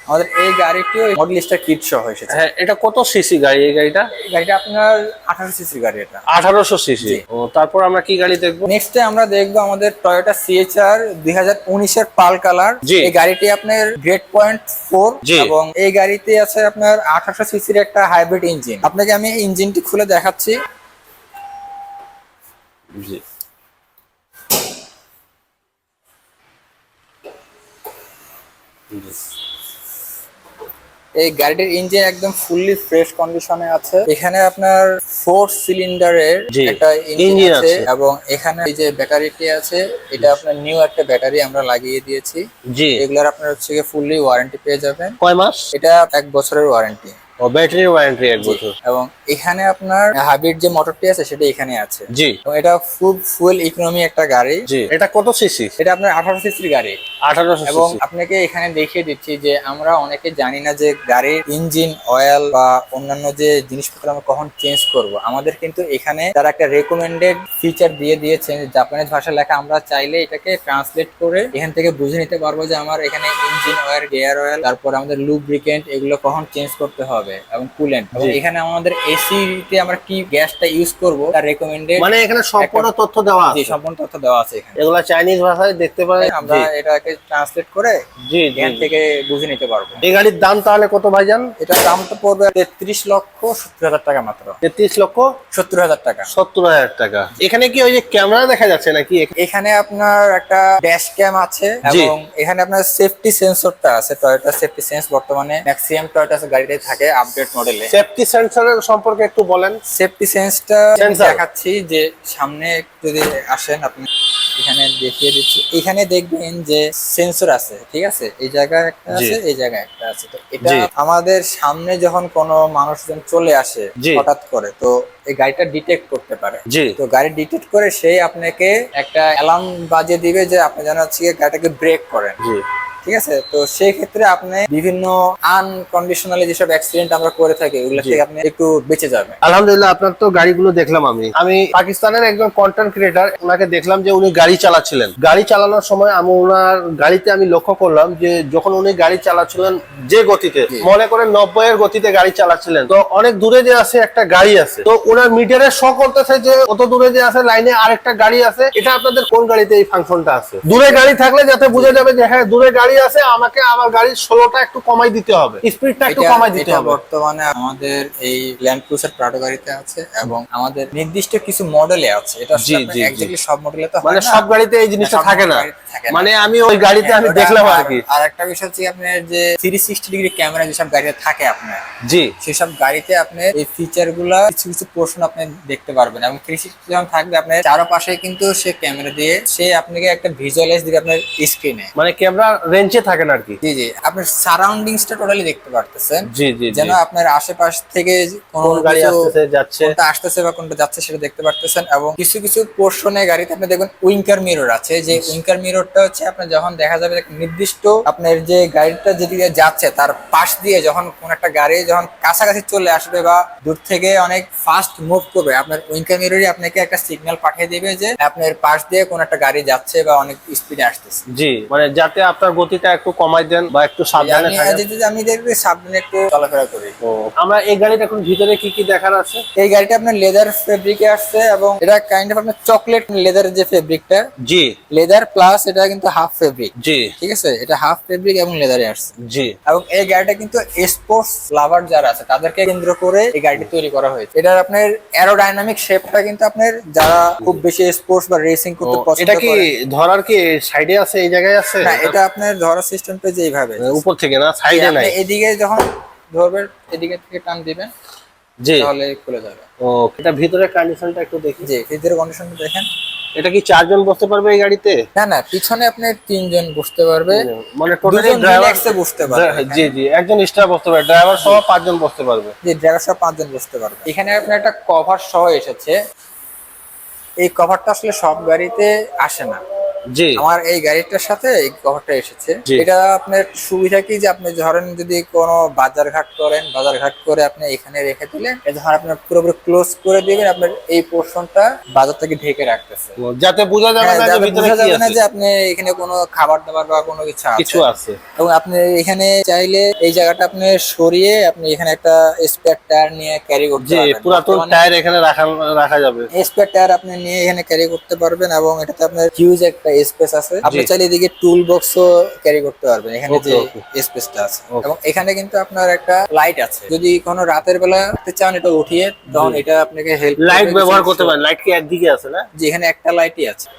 [SPEAKER 2] আমাদের এই গাড়িটিও মডেল স্টার কিট সহ এসেছে।
[SPEAKER 1] হ্যাঁ, এটা কত সিসি গাড়ি এই গাড়িটা?
[SPEAKER 2] এই গাড়িটা আপনার 18 সিসির গাড়ি এটা।
[SPEAKER 1] 1800 সিসি।
[SPEAKER 2] জি।
[SPEAKER 1] ও, তারপর আমরা কি গাড়ি দেখবো?
[SPEAKER 2] নেক্সটে আমরা দেখবো আমাদের টয়োটা সিএচআর 2019 এর পাল কালার।
[SPEAKER 1] জি।
[SPEAKER 2] এই গাড়িটি আপনার গ্রেড পয়েন্ট 4,
[SPEAKER 1] জি।
[SPEAKER 2] এবং এই গাড়িতে আছে আপনার 1800 সিসির একটা হাইব্রিড ইঞ্জিন। আপনাকে আমি ইঞ্জিনটি খুলে দেখাচ্ছি।
[SPEAKER 1] জি জি।
[SPEAKER 2] এই গাড়িটির ইঞ্জিন একদম ফুললি ফ্রেশ কন্ডিশনে আছে। এখানে আপনার 4 সিলিন্ডারের
[SPEAKER 1] জি,
[SPEAKER 2] একটা ইঞ্জিন
[SPEAKER 1] ইঞ্জিন
[SPEAKER 2] আছে,
[SPEAKER 1] আছে।
[SPEAKER 2] এবং এখানে এই যে ব্যাটারিটি আছে, এটা আপনার নিউ একটা ব্যাটারি আমরা লাগিয়ে দিয়েছি।
[SPEAKER 1] জি।
[SPEAKER 2] এগুলার আপনার হচ্ছে ফুললি ওয়ারেন্টি পেয়ে যাবেন।
[SPEAKER 1] কয় মাস?
[SPEAKER 2] এটা 1 বছরের ওয়ারেন্টি।
[SPEAKER 1] ও, ব্যাটারির ওয়ারেন্টি 1 বছর।
[SPEAKER 2] এবং এখানে আপনার হাইব্রিড যে মোটরটি আছে সেটা এখানে আছে।
[SPEAKER 1] জি
[SPEAKER 2] এবং এটা খুব ফুয়েল ইকোনমি একটা গাড়ি।
[SPEAKER 1] জি। এটা কত সিসি?
[SPEAKER 2] এটা আপনার 1800 সিসির গাড়ি।
[SPEAKER 1] 1800
[SPEAKER 2] এবং
[SPEAKER 1] সিসি।
[SPEAKER 2] আপনাকে এখানে দেখিয়ে দিচ্ছি যে আমরা অনেকে জানি না যে গাড়ির ইঞ্জিন অয়েল বা অন্যান্য যে জিনিসপত্র আমরা কখন চেঞ্জ করব। আমাদের কিন্তু এখানে তারা একটা রেকমেন্ডেড ফিচার দিয়ে দিয়েছেন, জাপানিজ ভাষায় লেখা। আমরা চাইলে এটাকে ট্রান্সলেট করে এখান থেকে বুঝে নিতে পারবো যে আমার এখানে ইঞ্জিন অয়েল, গিয়ার অয়েল, তারপর আমাদের লুব্রিকেন্ট এগুলো কখন চেঞ্জ করতে হবে, এবং কুলেন্ট, এবং
[SPEAKER 1] জি।
[SPEAKER 2] এখানে আমাদের এসি তে আমরা কি গ্যাসটা ইউজ করব তার রেকমেন্ডেড
[SPEAKER 1] মানে এখানে সম্পূর্ণ তথ্য দেওয়া
[SPEAKER 2] জি
[SPEAKER 1] আছে।
[SPEAKER 2] সম্পূর্ণ তথ্য দেওয়া আছে এখানে।
[SPEAKER 1] এগুলা চাইনিজ ভাষায় দেখতে পারেন।
[SPEAKER 2] আমরা এটাকে ট্রান্সলেট করে
[SPEAKER 1] জি জি
[SPEAKER 2] এখান
[SPEAKER 1] জি।
[SPEAKER 2] থেকে বুঝে নিতে পারবো।
[SPEAKER 1] এই গাড়ির দাম তাহলে কত ভাইজান?
[SPEAKER 2] এটার দামটা পড়বে 33,70,000 টাকা মাত্র।
[SPEAKER 1] 33,70,000
[SPEAKER 2] টাকা।
[SPEAKER 1] 70,000 টাকা। এখানে কি ওই যে ক্যামেরা দেখা যাচ্ছে নাকি?
[SPEAKER 2] এখানে আপনার একটা ড্যাশ ক্যাম আছে,
[SPEAKER 1] জি।
[SPEAKER 2] এবং এখানে আপনার সেফটি সেন্সরটা আছে। টয়োটা সেফটি সেন্স বর্তমানে ম্যাক্সিমাম টয়োটা গাড়িতে থাকে আপডেট মডেলে।
[SPEAKER 1] সেফটি সেন্সরের সম্পর্কে একটু বলেন।
[SPEAKER 2] সেফটি সেন্সটা
[SPEAKER 1] Sensor?
[SPEAKER 2] দেখাচ্ছি, যে সামনে যদি আসেন আপনি এখানে দেখিয়ে দিচ্ছি। এখানে দেখবেন যে সেন্সর আছে, ঠিক আছে? এই জায়গায় একটা
[SPEAKER 1] জি।
[SPEAKER 2] আছে, এই জায়গায় একটা আছে। তো এটা
[SPEAKER 1] জি।
[SPEAKER 2] আমাদের সামনে যখন কোনো মানুষজন চলে আসে
[SPEAKER 1] জি।
[SPEAKER 2] হঠাৎ করে, তো এই গাড়িটা ডিটেক্ট করতে পারে।
[SPEAKER 1] জি
[SPEAKER 2] তো গাড়ি ডিটেক্ট করে সেই আপনাকে একটা অ্যালার্ম বাজিয়ে দিবে যে আপনি যেন হচ্ছে গিয়ে গাড়িটাকে ব্রেক করেন।
[SPEAKER 1] জি
[SPEAKER 2] ঠিক আছে, তো সেই ক্ষেত্রে আপনি বিভিন্ন আনকন্ডিশনালি যেসব অ্যাক্সিডেন্ট আমরা করে থাকি ওগুলো থেকে আপনি একটু বেঁচে যাবেন।
[SPEAKER 1] আলহামদুলিল্লাহ, আপনার তো গাড়িগুলো দেখলাম। আমি পাকিস্তানের একজন কন্টেন্ট ক্রিয়েটার, ওনাকে দেখলাম যে উনি গাড়ি চালাচ্ছিলেন। গাড়ি চালানোর সময় আমি ওনার গাড়িতে আমি লক্ষ্য করলাম যে যখন উনি গাড়ি চালাচ্ছিলেন যে গতিতে, মনে করেন 90 এর গতিতে গাড়ি চালাচ্ছিলেন, তো অনেক দূরে যে আছে একটা গাড়ি আছে, তো ওনার মিটারে শো করতেছে যে অত দূরে যে আছে লাইনে আরেকটা গাড়ি আছে। এটা আপনাদের কোন গাড়িতে এই ফাংশনটা আছে? দূরে গাড়ি থাকলে যাতে বোঝা যাবে যে হ্যাঁ দূরে গাড়ি আছে, আমাকে আমার গাড়ির স্লোটা একটু কমাই দিতে হবে, স্পিডটা একটু কমাই দিতে হবে।
[SPEAKER 2] বর্তমানে আমাদের এই ল্যান্ড ক্রুজার প্রাডো গাড়িতে আছে এবং আমাদের নির্দিষ্ট কিছু মডেলে আছে। এটা এক্স্যাক্টলি সব মডেলে তো
[SPEAKER 1] মানে সব গাড়িতে এই জিনিসটা থাকে না। মানে আমি ওই গাড়িতে আমি দেখলাম আর কি।
[SPEAKER 2] আর একটা বিষয় হচ্ছে আপনার যে 360 ডিগ্রি ক্যামেরা যেসব গাড়িতে থাকে আপনার,
[SPEAKER 1] জি,
[SPEAKER 2] সেসব গাড়িতে আপনি এই ফিচার গুলা কিছু কিছু পোর্শন আপনি দেখতে পারবেন এবং 360 যখন থাকবে আপনার চারপাশে কিন্তু সে ক্যামেরা দিয়ে সে আপনাকে একটা ভিজুয়ালাইজ দিবে আপনার স্ক্রিনে।
[SPEAKER 1] মানে ক্যামেরা রেঞ্জে থাকে না আর কি।
[SPEAKER 2] জি জি, আপনার সারাউন্ডিংসটা টোটালি দেখতে পারতেছেন।
[SPEAKER 1] জি জি,
[SPEAKER 2] যেন আপনার আশেপাশ থেকে কোন
[SPEAKER 1] গাড়ি আসতেছে যাচ্ছে,
[SPEAKER 2] কোনটা আসতেছে বা কোনটা যাচ্ছে সেটা দেখতে পারতেছেন। এবং কিছু কিছু পোর্শনে গাড়িতে আপনি দেখবেন উইঙ্কার মিরর আছে, যে উইঙ্কার মিররটা হচ্ছে আপনার যখন দেখা যাবে নির্দিষ্ট আপনার যে গাড়িটা যেদিকে যাচ্ছে তার পাশ দিয়ে যখন কোন একটা গাড়ি যখন কাছাকাছি চলে আসবে বা দূর থেকে অনেক ফাস্ট মুভ করবে, আপনার উইঙ্কার মিররই আপনাকে একটা সিগন্যাল পাঠিয়ে দিবে যে আপনার পাশ দিয়ে কোন একটা গাড়ি যাচ্ছে বা অনেক স্পিডে আসতেছে।
[SPEAKER 1] জি, মানে যাতে আপনার গতিটা একটু কমাই দেন বা একটু সাবধানে থাকেন।
[SPEAKER 2] আমি দেখবি সাবধানে একটু চলাফেরা করি।
[SPEAKER 1] আমরা এই গাড়িটা এখন ভিতরে কি কি দেখার আছে?
[SPEAKER 2] এই গাড়িটা আপনার লেদার ফেব্রিকে আসছে এবং এটা কাইন্ড অফ আপনার চকলেট লেদার যে ফেব্রিকটা,
[SPEAKER 1] জি,
[SPEAKER 2] লেদার প্লাস এটা কিন্তু হাফ ফেব্রিক।
[SPEAKER 1] জি,
[SPEAKER 2] ঠিক আছে, এটা হাফ ফেব্রিক এবং লেদারে আসছে।
[SPEAKER 1] জি,
[SPEAKER 2] এবং এই গাড়িটা কিন্তু স্পোর্টস লাভার যারা আছে তাদেরকে কেন্দ্র করে এই গাড়িটি তৈরি করা হয়েছে। এটার আপনার অ্যারোডাইনামিক শেপটা কিন্তু আপনার যারা খুব বেশি স্পোর্টস বা রেসিং করতে পছন্দ করে।
[SPEAKER 1] এটা কি ধরার কি সাইডে আছে, এই জায়গায় আছে?
[SPEAKER 2] না, এটা আপনার ধরার সিস্টেমটা যে এইভাবে
[SPEAKER 1] উপর থেকে না, সাইডে নাই।
[SPEAKER 2] এদিকে যখন ধরবেন এদিকে থেকে টান দিবেন,
[SPEAKER 1] জি,
[SPEAKER 2] তাহলে খুলে যাবে।
[SPEAKER 1] ও, এটা ভিতরের কন্ডিশনটা একটু দেখি।
[SPEAKER 2] জি, ভিতরের কন্ডিশনটা দেখেন।
[SPEAKER 1] এটা কি 4 জন বসতে পারবে এই গাড়িতে?
[SPEAKER 2] না না, পিছনে আপনি 3 জন বসতে পারবে,
[SPEAKER 1] মানে টোটালি
[SPEAKER 2] দুজন
[SPEAKER 1] ড্রাইভার
[SPEAKER 2] রিল্যাক্সে বসতে পারবে।
[SPEAKER 1] জি জি, একজন স্টাফ বসতে পারবে, ড্রাইভার সহ 5 জন বসতে পারবে।
[SPEAKER 2] জি, ড্রাইভার সহ 5 জন বসতে পারবে। এখানে আপনার একটা কভার সহ এসেছে। এই কভারটা আসলে সব গাড়িতে আসে না।
[SPEAKER 1] জি,
[SPEAKER 2] আমার এই গাড়িটার সাথে এই কভারটা এসেছে।
[SPEAKER 1] জি।
[SPEAKER 2] এটা আপনার সুবিধা কি যে আপনি ধরেন যদি কোনো বাজারঘাট করেন, বাজারঘাট করে আপনি এখানে রেখে দিলেন, যখন আপনি পুরোপুরি ক্লোজ করে দিবেন আপনার এই পোর্শনটা বাজার থেকে ঢেকে রাখতেছে,
[SPEAKER 1] যাতে বোঝা যাবে
[SPEAKER 2] হ্যাঁ,
[SPEAKER 1] না যে
[SPEAKER 2] যাতে
[SPEAKER 1] ভিতরে
[SPEAKER 2] বোঝা
[SPEAKER 1] কি
[SPEAKER 2] যাবে না
[SPEAKER 1] আছে।
[SPEAKER 2] যে আপনি এখানে কোনো খাবার দাবার বা কোনো
[SPEAKER 1] কিছু আছে।
[SPEAKER 2] এবং আপনি এখানে চাইলে এই জায়গাটা আপনি সরিয়ে আপনি এখানে একটা স্পেয়ার টায়ার নিয়ে ক্যারি করতে
[SPEAKER 1] জি,
[SPEAKER 2] পারবেন।
[SPEAKER 1] পুরাতন টায়ার এখানে রাখা যাবে।
[SPEAKER 2] স্পেয়ার টায়ার আপনি নিয়ে এখানে ক্যারি করতে পারবেন এবং এটাতে আপনার হিউজ একটা স্পেস আছে। আপনি চাইলে এদিকে টুল বক্সও ক্যারি করতে পারবেন এখানে যে স্পেসটা আছে। এবং এখানে কিন্তু আপনার একটা লাইট আছে, যদি কোনো রাতের বেলা রাখতে চান এটা উঠিয়ে তখন এটা আপনাকে হেল্প
[SPEAKER 1] লাইট ব্যবহার করতে পারেন। লাইট কি একদিকে আছে না?
[SPEAKER 2] যে এখানে একটা লাইটই আছে।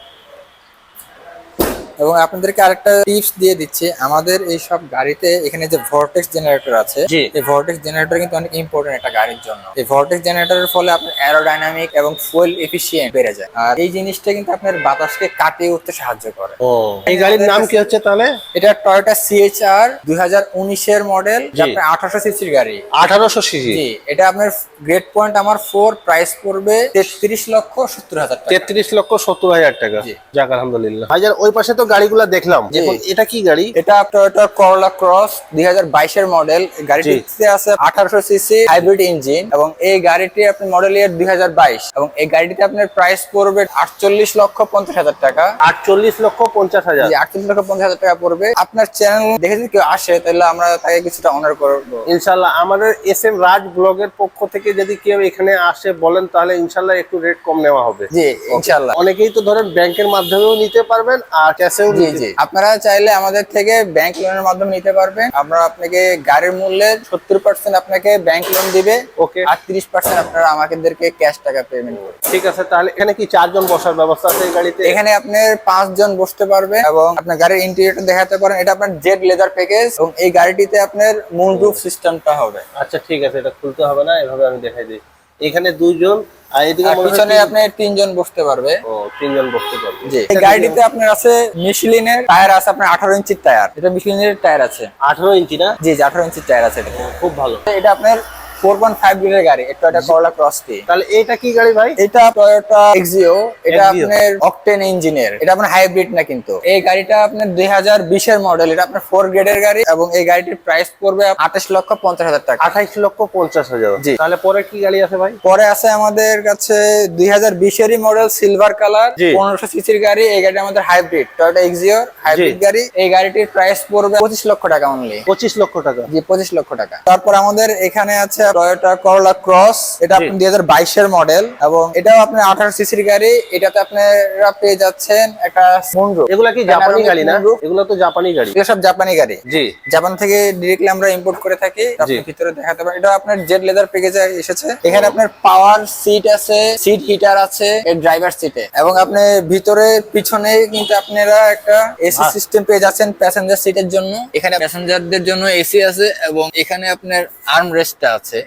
[SPEAKER 2] এবং আপনাদেরকে আরেকটা টিপস দিয়ে দিচ্ছি, আমাদের এই সব গাড়িতে এখানে যে ভর্টেক্স জেনারেটর আছে,
[SPEAKER 1] জি।
[SPEAKER 2] এই ভর্টেক্স জেনারেটর কিন্তু অনেক ইম্পর্টেন্ট একটা গাড়ির জন্য। এই ভর্টেক্স জেনারেটরের ফলে আপনার অ্যারোডাইনামিক এবং ফুয়েল এফিশিয়েন্ট বেড়ে যায়, আর এই জিনিসটা কিন্তু আপনার বাতাসকে কাটিয়ে উঠতে সাহায্য করে।
[SPEAKER 1] ও, এই গাড়ির নাম কি হচ্ছে তাহলে?
[SPEAKER 2] এটা টয়োটা CHR 2019 এর মডেল, আপনার 1800 সিসির গাড়ি।
[SPEAKER 1] 1800 সিসি।
[SPEAKER 2] জি, এটা আপনার গ্রেড পয়েন্ট আমার 4, প্রাইস পড়বে 33,70,000 টাকা।
[SPEAKER 1] 33,70,000 টাকা।
[SPEAKER 2] জি।
[SPEAKER 1] যাক আলহামদুলিল্লাহ। ভাইজান ওই পাশে তো গাড়িগুলো দেখলাম,
[SPEAKER 2] জি।
[SPEAKER 1] এখন এটা কি গাড়ি?
[SPEAKER 2] এটা টয়োটা করোলা ক্রস 2022 এর মডেল। গাড়িটিতে আছে 1800 সিসি হাইব্রিড ইঞ্জিন এবং এই গাড়িটি আপনার মডেল ইয়ার 2022 এবং এই গাড়িটিতে আপনার প্রাইস পড়বে 48,50,000 টাকা।
[SPEAKER 1] 48,50,000।
[SPEAKER 2] জি, 48,50,000 টাকা পড়বে। আপনার চ্যানেল দেখে যদি কেউ আসে তাহলে আমরা তাকে কিছুটা অনার করব
[SPEAKER 1] ইনশাআল্লাহ। আমাদের SM রাজ ব্লগের পক্ষ থেকে যদি কেউ এখানে আসে বলেন তাহলে ইনশাআল্লাহ একটু রেট কম নেওয়া হবে।
[SPEAKER 2] জি, ইনশাআল্লাহ।
[SPEAKER 1] অনেকেই তো ধরেন ব্যাংকের মাধ্যমেও নিতে পারবেন আর ক্যাশেও
[SPEAKER 2] জি জি, আপনারা চাইলে আমাদের থেকে ব্যাংক লোনের মাধ্যমে নিতে পারবেন। আমরা আপনাকে গাড়ির মূল্যের 70% আপনাকে ব্যাংক লোন দিবে,
[SPEAKER 1] ওকে,
[SPEAKER 2] আর 30% আপনারা আমাদেরকে ক্যাশ টাকা পেমেন্ট করবেন।
[SPEAKER 1] ঠিক আছে। তাহলে এখানে কি 4 জন বসার ব্যবস্থা আছে এই গাড়িতে?
[SPEAKER 2] এখানে আপনার 5 জন বসতে পারবেন এবং আপনার গাড়ির ইন্টেরিয়রটা দেখাতে পারেন। এটা আপনার জেড লেদার প্যাকেজ এবং এই গাড়িটিতে আপনার মুনরুফ সিস্টেমটা হবে।
[SPEAKER 1] আচ্ছা ঠিক আছে, এটা খুলতে হবে না, এভাবে আমি দেখাই দিই। এখানে 2 জন আর এদিকে
[SPEAKER 2] আর পিছনে আপনি 3 জন বসতে পারবে।
[SPEAKER 1] ও, 3 জন বসতে পারবে।
[SPEAKER 2] জি, এই গাড়িটিতে আপনার আছে মিশলিনের টায়ার আছে, আপনার 18 ইঞ্চির টায়ার। এটা মিশলিনের টায়ার আছে।
[SPEAKER 1] 18 ইঞ্চি না?
[SPEAKER 2] জি জি, 18 ইঞ্চির টায়ার আছে এটা।
[SPEAKER 1] খুব ভালো।
[SPEAKER 2] এটা আপনার 4.5 লিটার গাড়ি, টয়োটা করোলা ক্রস টি।
[SPEAKER 1] তাহলে এটা কি গাড়ি ভাই?
[SPEAKER 2] এটা টয়োটা এক্সিও, এটা
[SPEAKER 1] Exio।
[SPEAKER 2] আপনার অকটেন ইঞ্জিনের, এটা আপনার হাইব্রিড না কিন্তু। এই গাড়িটা আপনার 2020 এর মডেল, এটা আপনার 4 গ্রেডের গাড়ি এবং এই গাড়িটির প্রাইস পড়বে 28,50,000 টাকা।
[SPEAKER 1] 28,50,000।
[SPEAKER 2] জি।
[SPEAKER 1] তাহলে পরে কি গাড়ি আছে ভাই?
[SPEAKER 2] পরে আছে আমাদের কাছে 2020 এরই মডেল সিলভার কালার,
[SPEAKER 1] জি।
[SPEAKER 2] 1500 সিসির গাড়ি। এই গাড়ি আমাদের হাইব্রিড, টয়োটা এক্সিও হাইব্রিড গাড়ি। এই গাড়িটির প্রাইস পড়বে 25 লক্ষ টাকা অনলি।
[SPEAKER 1] 25 লক্ষ টাকা।
[SPEAKER 2] জি, 25 লক্ষ টাকা। তারপর আমাদের এখানে আছে টয়োটা করোলা ক্রস, এটা
[SPEAKER 1] জি।
[SPEAKER 2] আপনি 2022 এর মডেল এবং এটাও আপনার 18 সিসির গাড়ি। এটাতে আপনারা পেয়ে যাচ্ছেন একটা মুনরুফ।
[SPEAKER 1] এগুলা কি জাপানি গাড়ি না?
[SPEAKER 2] moonroof।
[SPEAKER 1] এগুলো তো জাপানি গাড়ি।
[SPEAKER 2] এগুলো সব জাপানি গাড়ি,
[SPEAKER 1] জি।
[SPEAKER 2] জাপান থেকে ডিরেক্টলি আমরা ইম্পোর্ট করে থাকি। আপনি ভিতরে দেখাতে পারেন, এটা আপনার জেড লেদার প্যাকেজে এসেছে। এখানে আপনার পাওয়ার সিট আছে, সিট হিটার আছে এর ড্রাইভার সিটে, এবং আপনি ভিতরে পিছনে কিন্তু আপনারা একটা এসি সিস্টেম পেয়ে যাচ্ছেন প্যাসেঞ্জার সিটের জন্য। এখানে প্যাসেঞ্জারদের জন্য এসি আছে এবং এখানে আপনার আর্ম রেস্টটা আছে।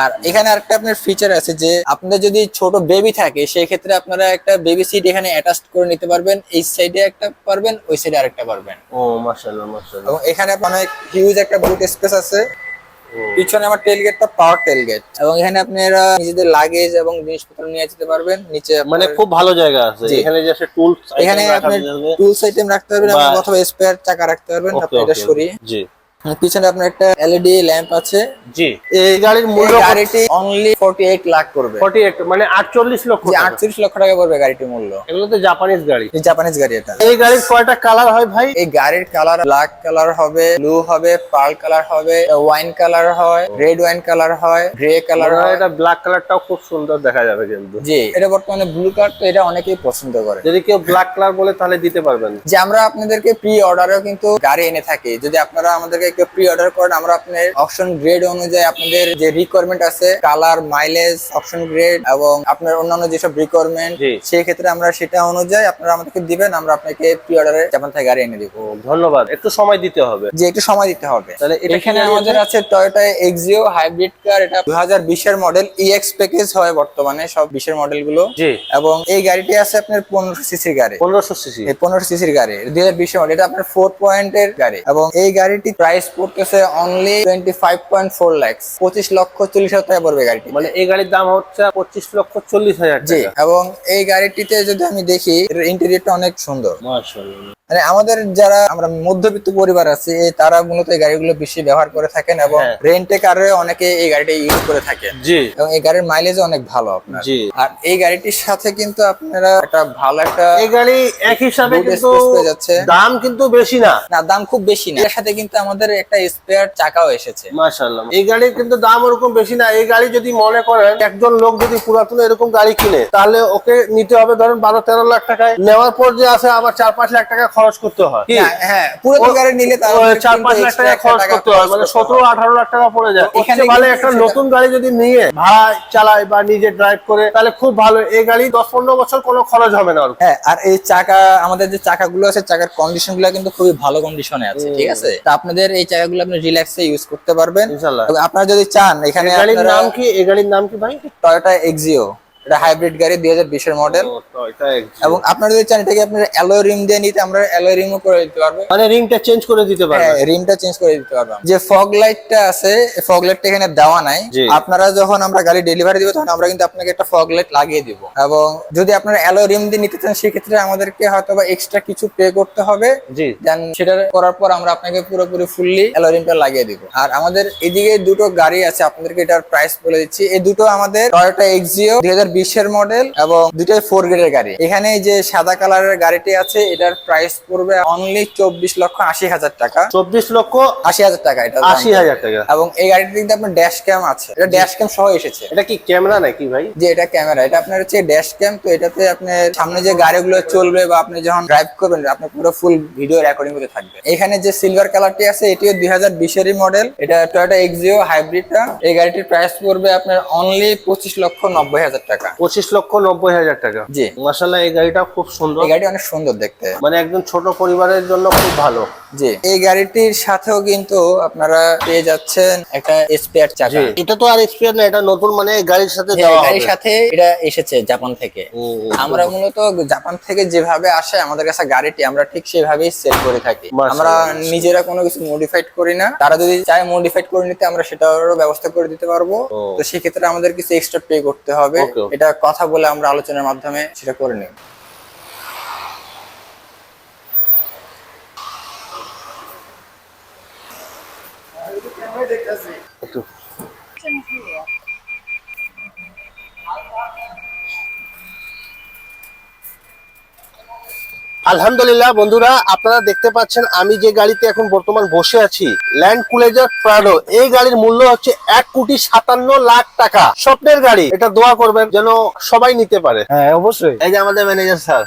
[SPEAKER 2] আর এখানে আরেকটা আপনার ফিচার আছে যে আপনাদের যদি ছোট বেবি থাকে সেই ক্ষেত্রে আপনারা একটা বেবি সিট এখানে অ্যাটাচ করে নিতে পারবেন। এই সাইডে একটা পারবেন, ওই সাইডে আরেকটা পারবেন।
[SPEAKER 1] ও মাশাআল্লাহ মাশাআল্লাহ।
[SPEAKER 2] এবং এখানে অনেক হিউজ একটা বুট স্পেস আছে। পিছনে আমার টেলগেটটা পাওয়ার টেলগেট, এবং এখানে আপনারা নিজেদের লাগেজ এবং জিনিসপত্র নিয়ে যেতে পারবেন। নিচে
[SPEAKER 1] মানে খুব ভালো জায়গা আছে।
[SPEAKER 2] জি।
[SPEAKER 1] এখানে যে টুলস,
[SPEAKER 2] এখানে আপনি টুলস আইটেম রাখতে পারবেন অথবা স্পেয়ার চাকা রাখতে পারবেন। আপনি এটা সরিয়ে,
[SPEAKER 1] জি।
[SPEAKER 2] পিছনে আপনার একটা এলইডি ল্যাম্প আছে।
[SPEAKER 1] জি। এই গাড়ির মূল্য
[SPEAKER 2] এই গাড়িটি অনলি 48 লাখ পড়বে।
[SPEAKER 1] 48 মানে 48 লক্ষ
[SPEAKER 2] যে
[SPEAKER 1] টাকা।
[SPEAKER 2] 38 লক্ষ টাকা পড়বে গাড়িটির মূল্য।
[SPEAKER 1] এগুলো তো জাপানিজ গাড়ি।
[SPEAKER 2] এই জাপানিজ গাড়ি এটা।
[SPEAKER 1] এই গাড়ির কয়টা কালার হয় ভাই?
[SPEAKER 2] এই গাড়ির কালার ব্ল্যাক কালার হবে, ব্লু হবে, পার্ল কালার হবে, ওয়াইন কালার হয়, রেড ওয়াইন কালার হয়, গ্রে কালার হয়।
[SPEAKER 1] এটা ব্ল্যাক কালারটাও খুব সুন্দর দেখা যাবে কিন্তু।
[SPEAKER 2] জি, এটা বর্তমানে ব্লু কালার, তো এটা অনেকেই পছন্দ করে।
[SPEAKER 1] যদি কেউ ব্ল্যাক কালার বলে তাহলে দিতে পারবেন।
[SPEAKER 2] যে আমরা আপনাদেরকে প্রি অর্ডারেও কিন্তু গাড়ি এনে থাকি। যদি আপনারা আমাদেরকে একটু প্রি অর্ডার করেন, আমরা আপনার অপশন গ্রেড অনুযায়ী আপনাদের যে রিকোয়ারমেন্ট আছে, কালার, মাইলেজ, অপশন গ্রেড এবং আপনার অন্যান্য যেসব রিকোয়ারমেন্ট,
[SPEAKER 1] জি।
[SPEAKER 2] সেই ক্ষেত্রে আমরা সেটা অনুযায়ী আপনারা আমাদেরকে দিবেন, আমরা আপনাকে প্রি অর্ডারে জাপান থেকে গাড়ি এনে দিব।
[SPEAKER 1] ধন্যবাদ। একটু সময় দিতে হবে।
[SPEAKER 2] যে একটু সময় দিতে হবে।
[SPEAKER 1] তাহলে এটা
[SPEAKER 2] এখানে
[SPEAKER 1] কি গাড়ি
[SPEAKER 2] আমাদের আছে টয়োটা এক্সিও হাইব্রিড কার, এটা 2020 এর মডেল, ইএক্স প্যাকেজ হয় বর্তমানে সব 20 এর মডেল গুলো।
[SPEAKER 1] জি।
[SPEAKER 2] এবং এই গাড়িটি আছে আপনার 1500 সিসির গাড়ি।
[SPEAKER 1] 1500 সিসি।
[SPEAKER 2] এই 1500 সিসির গাড়ি 2020 এর মডেল, এটা আপনার 4 পয়েন্টের গাড়ি এবং এই গাড়িটি প্রাইস পড়তেছে অনলি 25.4 লাখ, 25,40,000 টাকা পড়বে গাড়িটি।
[SPEAKER 1] মানে এই গাড়ির দাম হচ্ছে 25,40,000
[SPEAKER 2] জি।
[SPEAKER 1] টাকা।
[SPEAKER 2] এবং এই গাড়িটিতে যদি আমি দেখি, এর ইন্টেরিয়রটা অনেক সুন্দর।
[SPEAKER 1] মাশাআল্লাহ।
[SPEAKER 2] মানে আমাদের যারা আমরা মধ্যবিত্ত পরিবার আছে, তারা মূলত এই গাড়িগুলো বেশি ব্যবহার করে থাকেন এবং
[SPEAKER 1] হ্যাঁ।
[SPEAKER 2] রেন্টে কারে অনেকে এই গাড়িটা ইউজ করে থাকেন।
[SPEAKER 1] জি।
[SPEAKER 2] এবং এই গাড়ির মাইলেজ অনেক ভালো আপনার।
[SPEAKER 1] জি।
[SPEAKER 2] আর এই গাড়িটির সাথে কিন্তু আপনারা একটা ভালো একটা
[SPEAKER 1] এই গাড়ি এক হিসাবে
[SPEAKER 2] boot
[SPEAKER 1] কিন্তু
[SPEAKER 2] space পেয়ে যাচ্ছে।
[SPEAKER 1] দাম কিন্তু বেশি না।
[SPEAKER 2] না, দাম খুব বেশি না। এর সাথে কিন্তু আমাদের একটা স্পেয়ার চাকাও এসেছে।
[SPEAKER 1] মাশাআল্লাহ। এই গাড়ির কিন্তু দাম ওরকম বেশি না। এই গাড়ি যদি মনে করেন একজন লোক যদি পুরাতন এরকম গাড়ি কিনে, তাহলে ওকে নিতে হবে ধরেন 12-13 লাখ টাকায়। নেওয়ার পর যে আছে আবার 4-5 লাখ টাকা খরচ করতে হয়।
[SPEAKER 2] না, হ্যাঁ, পুরো গাড়ি নিলে তার
[SPEAKER 1] 4-5 লাখ টাকা খরচ করতে হয়, মানে 17-18 লাখ টাকা পড়ে যায়।
[SPEAKER 2] এখানে
[SPEAKER 1] এখানে ভালো
[SPEAKER 2] কিন্তু
[SPEAKER 1] একটা
[SPEAKER 2] সেটা-
[SPEAKER 1] নতুন গাড়ি যদি নিয়ে ভাড়া চালায় বা নিজে ড্রাইভ করে, তাহলে খুব ভালো। এই গাড়ি 10-15 বছর কোনো খরচ হবে না ওর।
[SPEAKER 2] হ্যাঁ, আর এই চাকা, আমাদের যে চাকাগুলো আছে, চাকার কন্ডিশন গুলো কিন্তু খুবই ভালো কন্ডিশনে আছে। ঠিক আছে, তো আপনাদের এই চাকাগুলো আপনি রিল্যাক্সে ইউজ করতে পারবেন।
[SPEAKER 1] ইনশাআল্লাহ।
[SPEAKER 2] এবং আপনারা যদি চান, এখানে
[SPEAKER 1] এই গাড়ির নাম কি? এই গাড়ির নাম কি ভাই?
[SPEAKER 2] টয়োটা এক্সিও, এটা হাইব্রিড গাড়ি 2020 এর মডেল। এবং আপনারা যদি চান এটাকে আপনারা অ্যালয় রিম দিয়ে নিতে, আমরা অ্যালয় রিমও করে দিতে পারবো।
[SPEAKER 1] মানে রিংটা চেঞ্জ করে দিতে পারবে।
[SPEAKER 2] হ্যাঁ, রিমটা চেঞ্জ করে দিতে পারবো। যে ফগ লাইটটা আছে, ফগ লাইটটা এখানে দেওয়া নাই।
[SPEAKER 1] জি।
[SPEAKER 2] আপনারা যখন আমরা গাড়ি ডেলিভারি দিব, তখন আমরা কিন্তু আপনাকে একটা ফগ লাইট লাগিয়ে দিব। এবং যদি আপনারা অ্যালয় রিম দিয়ে নিতে চান, সেক্ষেত্রে আমাদেরকে হয়তো বা এক্সট্রা কিছু পে করতে হবে।
[SPEAKER 1] জি।
[SPEAKER 2] দেন সেটা করার পর আমরা আপনাকে পুরোপুরি ফুললি অ্যালয় রিমটা লাগিয়ে দিব। আর আমাদের এদিকে দুটো গাড়ি আছে, আপনাদেরকে এটার প্রাইস বলে দিচ্ছি। এই দুটো আমাদের টয়োটা এক্সিও 2020 এর মডেল এবং দুটোই 4 গ্রেডের গাড়ি। এখানে যে সাদা কালারের গাড়িটি আছে, এটার প্রাইস পড়বে অনলি 24,80,000 টাকা।
[SPEAKER 1] 24,80,000
[SPEAKER 2] টাকা এটা।
[SPEAKER 1] 80,000 টাকা।
[SPEAKER 2] এবং এই গাড়িটিতে কিন্তু আপনার ড্যাশ ক্যাম আছে, এটা ড্যাশ ক্যাম সহ এসেছে।
[SPEAKER 1] এটা কি ক্যামেরা নাকি ভাই?
[SPEAKER 2] যে এটা ক্যামেরা, এটা আপনার হচ্ছে ড্যাশ ক্যাম। তো এটাতে আপনার সামনে যে গাড়িগুলো চলবে বা আপনি যখন ড্রাইভ করবেন, আপনার পুরো ফুল ভিডিও রেকর্ডিং হতে থাকবে। এখানে যে সিলভার কালারটি আছে, এটিও 2020 এরই মডেল, এটা টয়োটা এক্সিও হাইব্রিডটা। এই গাড়িটির প্রাইস পড়বে আপনার অনলি 25,90,000 টাকা।
[SPEAKER 1] 25,90,000 টাকা।
[SPEAKER 2] জি।
[SPEAKER 1] মাশাআল্লাহ, এই গাড়িটা খুব সুন্দর।
[SPEAKER 2] এই গাড়িটি অনেক সুন্দর দেখতে।
[SPEAKER 1] মানে একজন ছোট পরিবারের জন্য খুব ভালো।
[SPEAKER 2] জি, এই গাড়িটির সাথেও কিন্তু আপনারা পেয়ে যাচ্ছেন একটা স্পেয়ার চাকা।
[SPEAKER 1] এটা তো আর এক্সপিরিয়েন্স না, এটা নতুন, মানে গাড়ির সাথে
[SPEAKER 2] হ্যাঁ,
[SPEAKER 1] দেওয়া
[SPEAKER 2] গাড়ির
[SPEAKER 1] হবে।
[SPEAKER 2] সাথে এটা এসেছে জাপান থেকে। আমরা মূলত জাপান থেকে যেভাবে আসে আমাদের কাছে গাড়িটি আমরা ঠিক সেভাবেই সেল করে থাকি। আমরা নিজেরা কোনো কিছু মডিফাইড করি না, তারা যদি চায় মডিফাইড করে নিতে আমরা সেটারও ব্যবস্থা করে দিতে পারবো। তো সেক্ষেত্রে আমাদের কিছু এক্সট্রা পে করতে হবে, এটা কথা বলে আমরা আলোচনার মাধ্যমে সেটা করে নিই।
[SPEAKER 1] একটু আলহামদুলিল্লাহ বন্ধুরা, আপনারা দেখতে পাচ্ছেন আমি যে গাড়িতে এখন বর্তমান বসে আছি, ল্যান্ড ক্রুজার প্রাডো। এই গাড়ির মূল্য হচ্ছে 1,57,00,000 টাকা। স্বপ্নের গাড়ি, এটা দোয়া করবেন যেন সবাই নিতে পারে।
[SPEAKER 3] হ্যাঁ অবশ্যই,
[SPEAKER 1] এই যে আমাদের ম্যানেজার স্যার,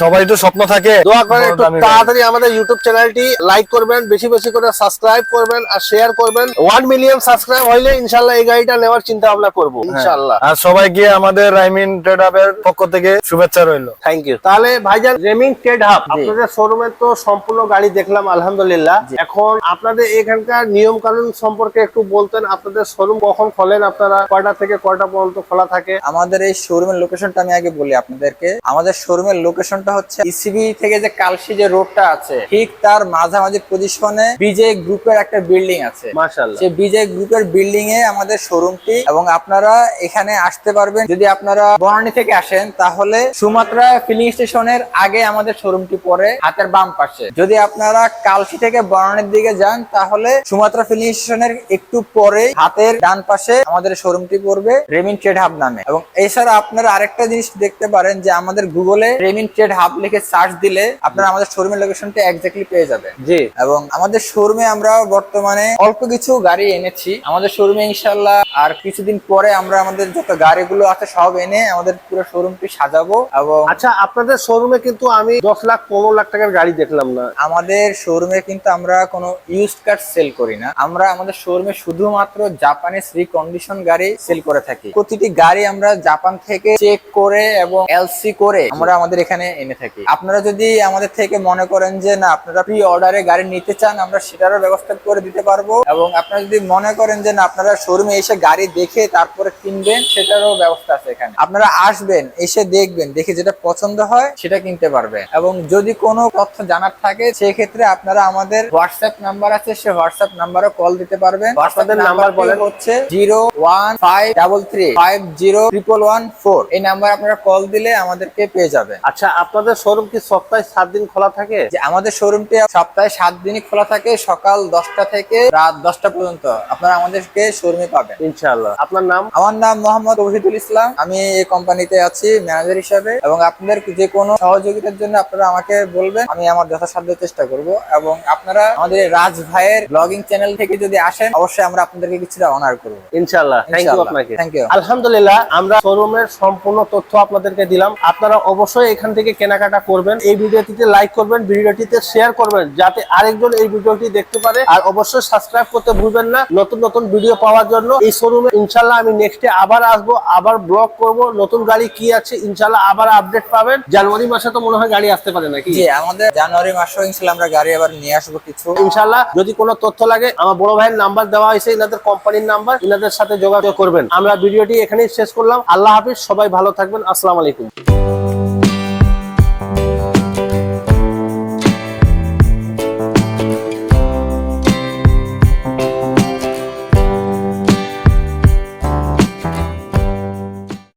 [SPEAKER 3] সবাই তো স্বপ্ন থাকে,
[SPEAKER 1] দোয়া করেন একটু তাড়াতাড়ি আমাদের ইউটিউব চ্যানেলটি লাইক করবেন, বেশি বেশি করে সাবস্ক্রাইব করবেন আর শেয়ার করবেন। 1 মিলিয়ন সাবস্ক্রাইব হইলে ইনশাআল্লাহ এই গাড়িটা নেওয়ার চিন্তা ভাবনা করব ইনশাআল্লাহ।
[SPEAKER 3] আর সবাইকে আমাদের রাইমিন ট্রেড হাবের পক্ষ থেকে শুভেচ্ছা রইলো।
[SPEAKER 1] Thank you. তাহলে ভাইজান, রেমিং ট্রেড হাব আপনাদের শোরুমে তো সম্পূর্ণ গাড়ি দেখলাম আলহামদুলিল্লাহ। এখন আপনাদের এখানকার নিয়ম কানুন সম্পর্কে একটু বলতেন। আপনাদের শোরুম কখন খোলেন, আপনারা কয়টা থেকে কয়টা পর্যন্ত খোলা থাকে?
[SPEAKER 2] আমাদের এই শোরুমের লোকেশনটা আমি আগে বলি আপনাদেরকে। আমাদের শোরুমের লোকেশনটা হচ্ছে ইসিবি থেকে যে কালশি যে রোডটা আছে ঠিক তার মাঝামাঝি পজিশনে বিজয় গ্রুপের একটা বিল্ডিং আছে।
[SPEAKER 1] মাশাআল্লাহ,
[SPEAKER 2] সেই বিজয় গ্রুপের বিল্ডিং এ আমাদের শোরুমটি, এবং আপনারা এখানে আসতে পারবেন। যদি আপনারা বনানী থেকে আসেন তাহলে সুমাত্রা ফিলিং স্টেশনের আগে আমাদের শোরুমটি পড়ে হাতের বাম পাশে। যদি আপনারা কালশি থেকে বনানীর দিকে যান তাহলে সুমাত্রা ফিলিং স্টেশনের একটু পরে হাতের ডান পাশে আমাদের শোরুমটি পড়বে রেমিন ট্রেড হাব নামে। এবং এছাড়া আপনারা আরেকটা জিনিস দেখতে পারেন যে আমাদের গুগলে রেমিন ট্রেড হাব লিখে সার্চ দিলে আপনারা আমাদের শোরুমের লোকেশনটা এক্স্যাক্টলি পেয়ে যাবেন।
[SPEAKER 1] জি।
[SPEAKER 2] এবং আমাদের শোরুমে আমরা বর্তমানে অল্প কিছু গাড়ি এনেছি আমাদের শোরুমে, ইনশাআল্লাহ আর কিছুদিন পরে আমরা আমাদের যত গাড়িগুলো আছে সব এনে আমাদের পুরো শোরুমটি সাজাবো। এবং
[SPEAKER 1] আচ্ছা, আপনাদের শোরুমে কিন্তু আমি 10 লাখ 15 লাখ টাকার গাড়ি দেখলাম না।
[SPEAKER 2] আমাদের শোরুমে কিন্তু আমরা কোনো ইউজড কার সেল করি না। আমরা আমাদের শোরুমে শুধুমাত্র জাপানিজ রিকন্ডিশন গাড়ি সেল করে থাকি। প্রতিটি গাড়ি আমরা জাপান থেকে চেক করে এবং এলসি করে আমরা আমাদের এখানে এনে থাকি। আপনারা যদি আমাদের থেকে মনে করেন যে না আপনারা প্রি অর্ডারে গাড়ি নিতে চান, আমরা সেটারও ব্যবস্থা করে দিতে পারবো। এবং আপনারা যদি মনে করেন যে না আপনারা শোরুমে এসে গাড়ি দেখে তারপরে কিনবেন, সেটারও ব্যবস্থা আছে এখানে। আপনারা আসবেন, এসে দেখবেন, দেখে যেটা পছন্দ হয় সেটা কিনতে পারবেন। এবং যদি কোনো তথ্য জানার থাকে সেক্ষেত্রে আপনারা আমাদের হোয়াটসঅ্যাপ নাম্বার আছে, সে হোয়াটসঅ্যাপ নাম্বারে কল দিতে পারবেন।
[SPEAKER 1] আপনাদের নাম্বার বলেন।
[SPEAKER 2] হচ্ছে 01533501114। এই নাম্বার আপনারা কল দিলে আমাদেরকে পেয়ে যাবেন।
[SPEAKER 1] আচ্ছা, আপনাদের শোরুম কি সপ্তাহে 7 দিন খোলা থাকে?
[SPEAKER 2] যে আমাদের শোরুমটি সপ্তাহে 7 দিনই খোলা থাকে, সকাল 10টা থেকে রাত 10টা পর্যন্ত আপনারা আমাদেরকে শোরুমে পাবেন
[SPEAKER 1] ইনশাআল্লাহ। আপনার নাম?
[SPEAKER 2] আমার নাম মোহাম্মদ তৌহিদুল ইসলাম, আমি এই কোম্পানিতে আছি ম্যানেজার হিসাবে। এবং আপনাদের যে কোনো সহযোগিতার জন্য আপনারা আমাকে বলবেন, আমি আমার যথাসাধ্য চেষ্টা করব। এবং আপনারা আমাদের রাজ ভাইয়ের ব্লগিং চ্যানেল থেকে যদি আসেন অবশ্যই আমরা আপনাদেরকে কিছুটা অনার করব
[SPEAKER 1] ইনশাআল্লাহ। থ্যাংক ইউ আপনাকে।
[SPEAKER 2] Thank you.
[SPEAKER 1] আলহামদুলিল্লাহ, আমরা শোরুমের সম্পূর্ণ তথ্য আপনাদেরকে দিলাম। আপনারা অবশ্যই এখান থেকে কেনাকাটা করবেন। এই ভিডিওটিতে লাইক করবেন, ভিডিওটিতে শেয়ার করবেন যাতে আরেকজন এই ভিডিওটি দেখতে পারে। আর অবশ্যই সাবস্ক্রাইব করতে ভুলবেন না নতুন নতুন ভিডিও পাওয়ার জন্য। এই শোরুমে ইনশাআল্লাহ আমি নেক্সটে আবার আসবো, আবার ব্লগ করব, নতুন গাড়ি কি আছে ইনশাআল্লাহ আবার আপডেট পাবেন। জানুয়ারি মাসে তো মনে হয় গাড়ি আসতে পারে নাকি?
[SPEAKER 2] জি, আমাদের জানুয়ারি মাসেও ইনশাআল্লাহ আমরা গাড়ি আবার নিয়ে আসবো কিছু
[SPEAKER 1] ইনশাআল্লাহ। যদি কোনো তথ্য লাগে আমার বড় ভাইয়ের নাম্বার দেওয়া হয়েছে, ইনাদের কোম্পানির নাম্বার, ইনাদের সাথে যোগাযোগ করবেন। আমরা ভিডিওটি এখানেই শেষ করলাম। আল্লাহ হাফিজ, সবাই ভালো থাকবেন। আসসালামু আলাইকুম।